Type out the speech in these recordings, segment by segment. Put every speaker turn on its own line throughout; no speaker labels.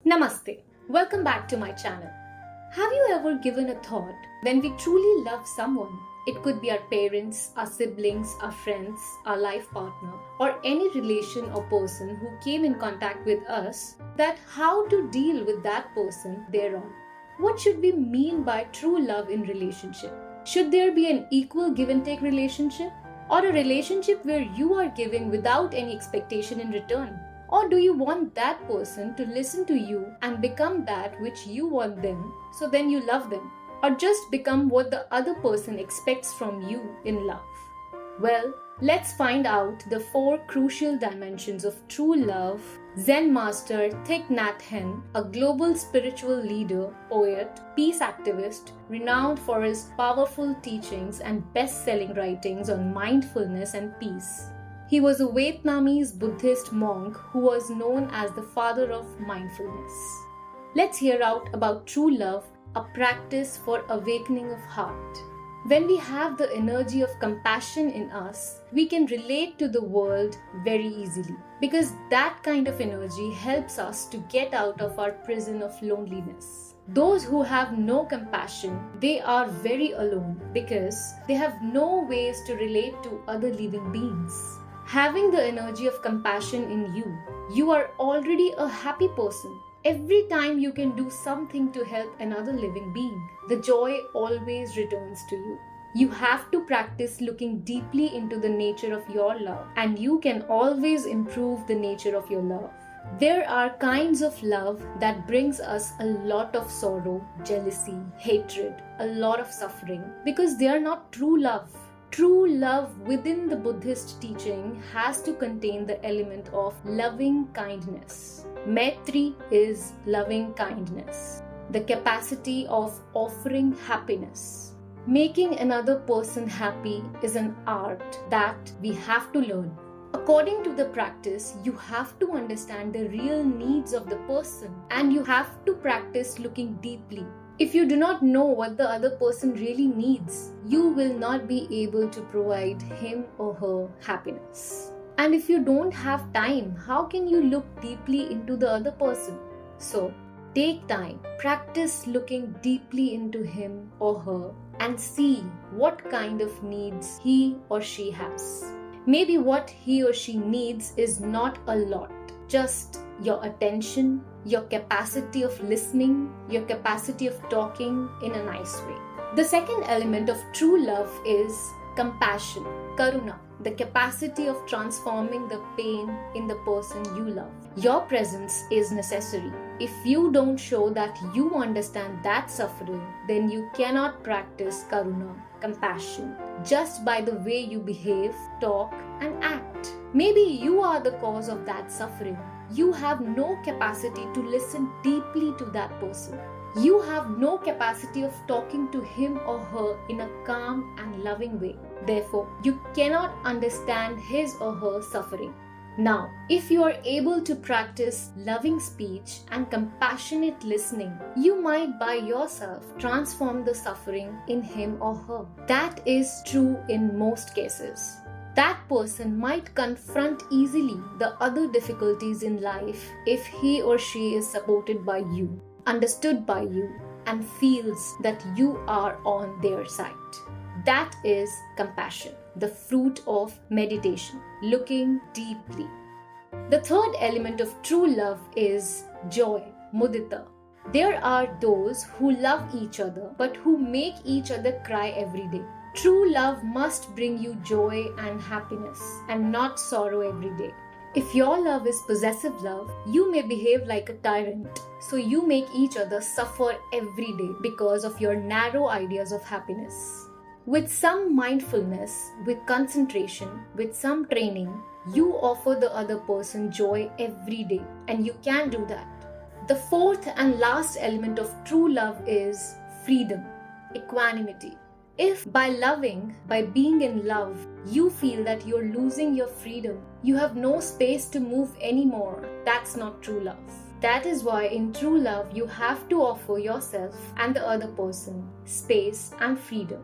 Namaste. Welcome back to my channel. Have you ever given a thought when we truly love someone? It could be our parents, our siblings, our friends, our life partner, or any relation or person who came in contact with us, that how to deal with that person thereon. What should we mean by true love in relationship? Should there be an equal give and take relationship? Or a relationship where you are giving without any expectation in return? Or do you want that person to listen to you and become that which you want them, so then you love them? Or just become what the other person expects from you in love? Well, let's find out the 4 crucial dimensions of true love. Zen master Thich Nhat Hanh, a global spiritual leader, poet, peace activist, renowned for his powerful teachings and best-selling writings on mindfulness and peace. He was a Vietnamese Buddhist monk who was known as the father of mindfulness. Let's hear out about true love, a practice for awakening of heart. When we have the energy of compassion in us, we can relate to the world very easily, because that kind of energy helps us to get out of our prison of loneliness. Those who have no compassion, they are very alone because they have no ways to relate to other living beings. Having the energy of compassion in you, you are already a happy person. Every time you can do something to help another living being, the joy always returns to you. You have to practice looking deeply into the nature of your love, and you can always improve the nature of your love. There are kinds of love that brings us a lot of sorrow, jealousy, hatred, a lot of suffering, because they are not true love. True love within the Buddhist teaching has to contain the element of loving kindness. Maitri is loving kindness, the capacity of offering happiness. Making another person happy is an art that we have to learn. According to the practice, you have to understand the real needs of the person, and you have to practice looking deeply. If you do not know what the other person really needs, you will not be able to provide him or her happiness. And if you don't have time, how can you look deeply into the other person? So, take time, practice looking deeply into him or her and see what kind of needs he or she has. Maybe what he or she needs is not a lot, just your attention, your capacity of listening, your capacity of talking in a nice way. The second element of true love is compassion, karuna, the capacity of transforming the pain in the person you love. Your presence is necessary. If you don't show that you understand that suffering, then you cannot practice karuna, compassion, just by the way you behave, talk, and act. Maybe you are the cause of that suffering. You have no capacity to listen deeply to that person. You have no capacity of talking to him or her in a calm and loving way. Therefore, you cannot understand his or her suffering. Now, if you are able to practice loving speech and compassionate listening, you might by yourself transform the suffering in him or her. That is true in most cases. That person might confront easily the other difficulties in life if he or she is supported by you, understood by you, and feels that you are on their side. That is compassion, the fruit of meditation, looking deeply. The third element of true love is joy, mudita. There are those who love each other but who make each other cry every day. True love must bring you joy and happiness and not sorrow every day. If your love is possessive love, you may behave like a tyrant. So you make each other suffer every day because of your narrow ideas of happiness. With some mindfulness, with concentration, with some training, you offer the other person joy every day, and you can do that. The fourth and last element of true love is freedom, equanimity. If by loving, by being in love, you feel that you're losing your freedom, you have no space to move anymore, that's not true love. That is why in true love, you have to offer yourself and the other person space and freedom.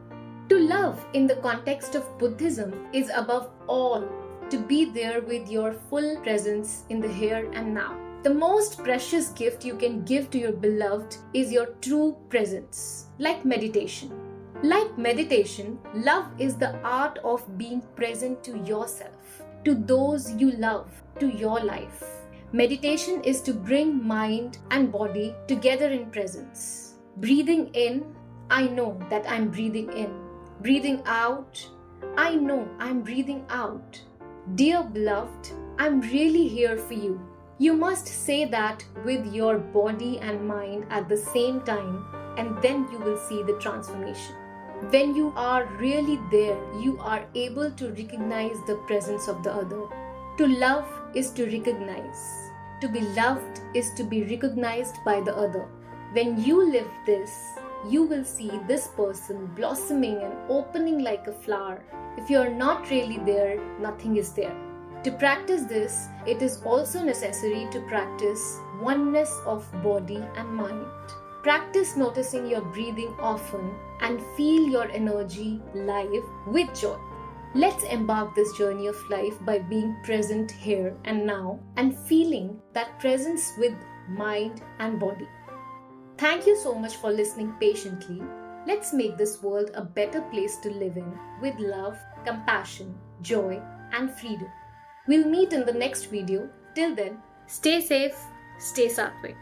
To love in the context of Buddhism is above all to be there with your full presence in the here and now. The most precious gift you can give to your beloved is your true presence, like meditation. Like meditation, love is the art of being present to yourself, to those you love, to your life. Meditation is to bring mind and body together in presence. Breathing in, I know that I'm breathing in. Breathing out, I know I'm breathing out. Dear beloved, I'm really here for you. You must say that with your body and mind at the same time, and then you will see the transformation. When you are really there, you are able to recognize the presence of the other. To love is to recognize. To be loved is to be recognized by the other. When you live this, you will see this person blossoming and opening like a flower. If you are not really there, nothing is there. To practice this, it is also necessary to practice oneness of body and mind. Practice noticing your breathing often and feel your energy live with joy. Let's embark this journey of life by being present here and now and feeling that presence with mind and body. Thank you so much for listening patiently. Let's make this world a better place to live in with love, compassion, joy, and freedom. We'll meet in the next video. Till then, stay safe, stay sattvic.